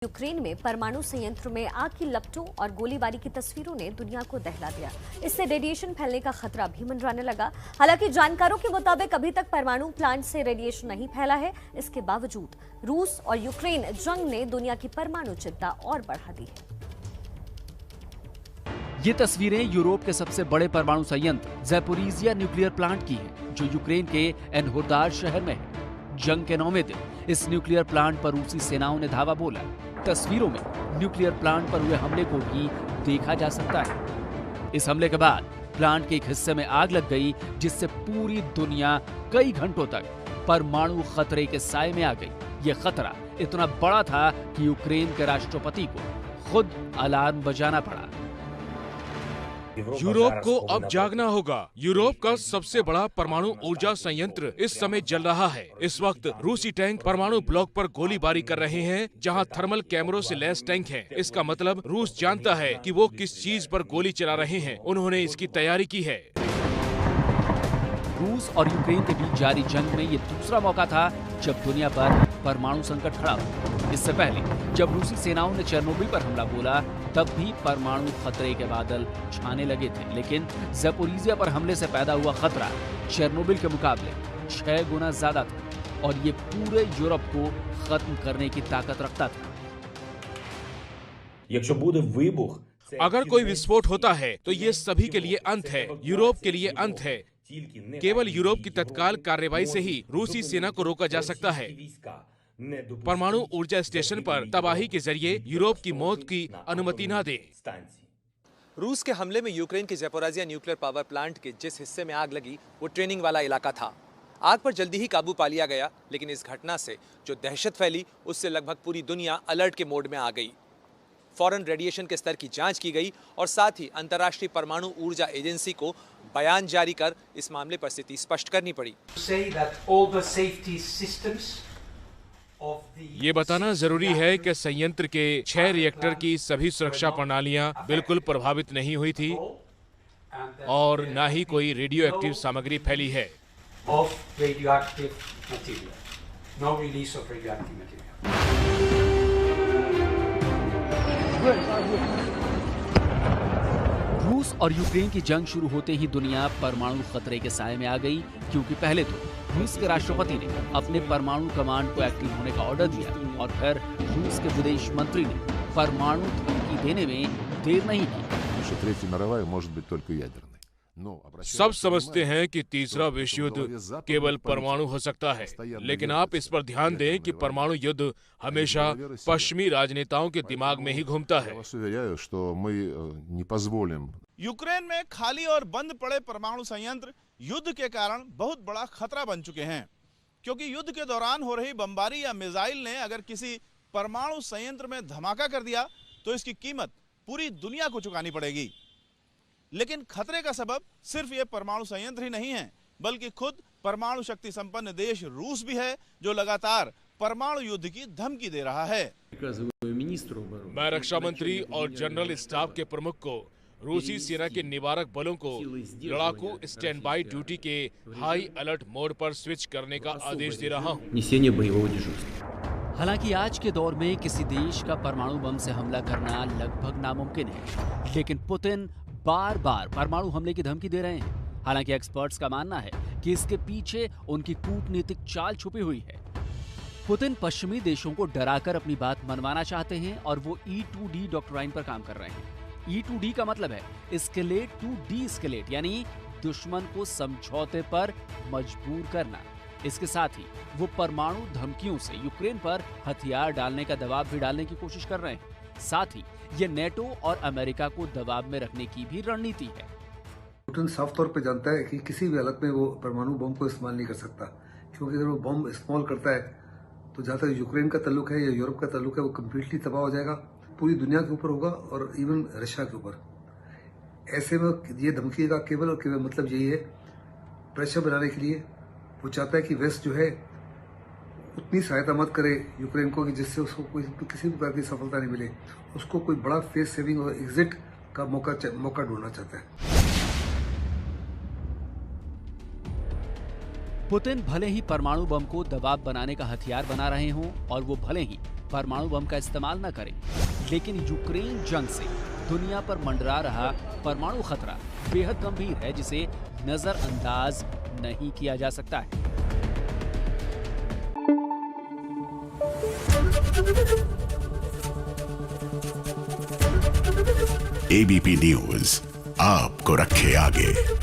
Ukraine में परमाणु संयंत्र में आग की लपटों और गोलीबारी की तस्वीरों ने दुनिया को दहला दिया। इससे रेडिएशन फैलने का खतरा भी मंडराने लगा। हालांकि जानकारों के मुताबिक अभी तक परमाणु प्लांट से रेडिएशन नहीं फैला है। इसके बावजूद रूस और यूक्रेन जंग ने दुनिया की परमाणु चिंता और बढ़ा दी है। ये तस्वीरें यूरोप के सबसे बड़े परमाणु संयंत्र ज़ैपोरिज़िया न्यूक्लियर प्लांट की हैं, जो यूक्रेन के एनहोदार शहर में है। जंग के 9वें दिन इस न्यूक्लियर प्लांट पर रूसी सेनाओं ने धावा बोला। तस्वीरों में न्यूक्लियर प्लांट पर हुए हमले को भी देखा जा सकता है। इस हमले के बाद प्लांट के एक हिस्से में आग लग गई, जिससे पूरी दुनिया कई घंटों तक परमाणु खतरे के साए में आ गई। यह खतरा इतना बड़ा था कि यूक्रेन के राष्ट्रपति को खुद अलार्म बजाना पड़ा। यूरोप को अब जागना होगा। यूरोप का सबसे बड़ा परमाणु ऊर्जा संयंत्र इस समय जल रहा है। इस वक्त रूसी टैंक परमाणु ब्लॉक पर गोलीबारी कर रहे हैं, जहां थर्मल कैमरों से लैस टैंक है। इसका मतलब रूस जानता है कि वो किस चीज पर गोली चला रहे हैं। उन्होंने इसकी तैयारी की है। रूस और यूक्रेन के बीच जारी जंग में ये दूसरा मौका था जब दुनिया पर परमाणु संकट खड़ा हुआ। इससे पहले जब रूसी सेनाओं ने चेरनोबिल पर हमला बोला, तब भी परमाणु खतरे के बादल छाने लगे थे। लेकिन ज़ैपोरिज़िया पर हमले से पैदा हुआ खतरा चेरनोबिल के मुकाबले 6 गुना ज्यादा था और ये पूरे यूरोप को खत्म करने की ताकत रखता था। अगर कोई विस्फोट होता है तो ये सभी के लिए अंत है, यूरोप के लिए अंत है। केवल यूरोप की तत्काल कार्रवाई से ही रूसी सेना को रोका जा सकता है। परमाणु ऊर्जा स्टेशन पर तबाही के जरिए यूरोप की मौत की अनुमति न दे। रूस के हमले में यूक्रेन के ज़ैपोरिज़िया न्यूक्लियर पावर प्लांट के जिस हिस्से में आग लगी, वो ट्रेनिंग वाला इलाका था। आग पर जल्दी ही काबू पा लिया गया, लेकिन इस घटना से जो दहशत फैली, उससे लगभग पूरी दुनिया अलर्ट के मोड में आ गई। फौरन रेडिएशन के स्तर की जांच की गई और साथ ही अंतर्राष्ट्रीय परमाणु ऊर्जा एजेंसी को बयान जारी कर इस मामले पर स्थिति स्पष्ट करनी पड़ी। ये बताना जरूरी है कि संयंत्र के 6 रिएक्टर की सभी सुरक्षा प्रणालियां बिल्कुल प्रभावित नहीं हुई थी और न ही कोई रेडियो एक्टिव सामग्री फैली है। रूस और यूक्रेन की जंग शुरू होते ही दुनिया परमाणु खतरे के साए में आ गई, क्योंकि पहले तो रूस के राष्ट्रपति ने अपने परमाणु कमांड को एक्टिव होने का ऑर्डर दिया और फिर रूस के विदेश मंत्री ने परमाणु धमकी देने में देर नहीं की। सब समझते हैं कि तीसरा विश्व युद्ध केवल परमाणु हो सकता है, लेकिन आप इस पर ध्यान दें कि परमाणु युद्ध हमेशा पश्चिमी राजनेताओं के दिमाग में ही घूमता है। यूक्रेन में खाली और बंद पड़े परमाणु संयंत्र युद्ध के कारण बहुत बड़ा खतरा बन चुके हैं, क्योंकि युद्ध के दौरान हो रही बमबारी या मिसाइल ने अगर किसी परमाणु संयंत्र में धमाका कर दिया तो इसकी कीमत पूरी दुनिया को चुकानी पड़ेगी। लेकिन खतरे का सबब सिर्फ ये परमाणु संयंत्र ही नहीं है, बल्कि खुद परमाणु शक्ति संपन्न देश रूस भी है, जो लगातार परमाणु युद्ध की धमकी दे रहा है। मैं रक्षा मंत्री और जनरल स्टाफ के प्रमुख को रूसी सेना के निवारक बलों को लड़ाकू स्टैंड बाई ड्यूटी के हाई अलर्ट मोड पर स्विच करने का आदेश दे रहा हूं। हालांकि आज के दौर में किसी देश का परमाणु बम से हमला करना लगभग नामुमकिन है, लेकिन पुतिन बार बार परमाणु हमले की धमकी दे रहे हैं। हालांकि एक्सपर्ट्स का मानना है कि इसके पीछे उनकी कूटनीतिक चाल छुपी हुई है। पुतिन पश्चिमी देशों को डराकर अपनी बात मनवाना चाहते हैं और वो E2D डॉक्ट्राइन पर काम कर रहे हैं। E2D का मतलब है एस्केलेट टू डी-एस्केलेट, यानी दुश्मन को समझौते पर मजबूर करना। इसके साथ ही वो परमाणु धमकियों से यूक्रेन पर हथियार डालने का दबाव भी डालने की कोशिश कर रहे हैं। साथ ही ये नेटो और अमेरिका को दबाव में रखने की भी रणनीति है। पुतिन साफ तौर पे जानता है कि किसी भी हालत में वो परमाणु बम को इस्तेमाल नहीं कर सकता, क्योंकि अगर वो बम इस्तेमाल करता है तो जहाँ तक यूक्रेन का ताल्लुक है या यूरोप का ताल्लुक है, वो कम्प्लीटली तबाह हो जाएगा, पूरी दुनिया के ऊपर होगा और इवन रशिया के ऊपर। ऐसे में ये धमकी का केवल और केवल मतलब यही है, प्रेशर बनाने के लिए। वो चाहता है कि वेस्ट जो है उतनी सहायता मत करे यूक्रेन को कि जिससे उसको कोई किसी भी प्रकार की सफलता नहीं मिले। उसको कोई बड़ा फेस सेविंग और एग्जिट का मौका ढूंढना चाहता है। पुतिन भले ही परमाणु बम को दबाव बनाने का हथियार बना रहे हों और वो भले ही परमाणु बम का इस्तेमाल न करें, लेकिन यूक्रेन जंग से दुनिया पर मंडरा रहा परमाणु खतरा बेहद गंभीर है, जिसे नजरअंदाज नहीं किया जा सकता है। एबीपी न्यूज आपको रखे आगे।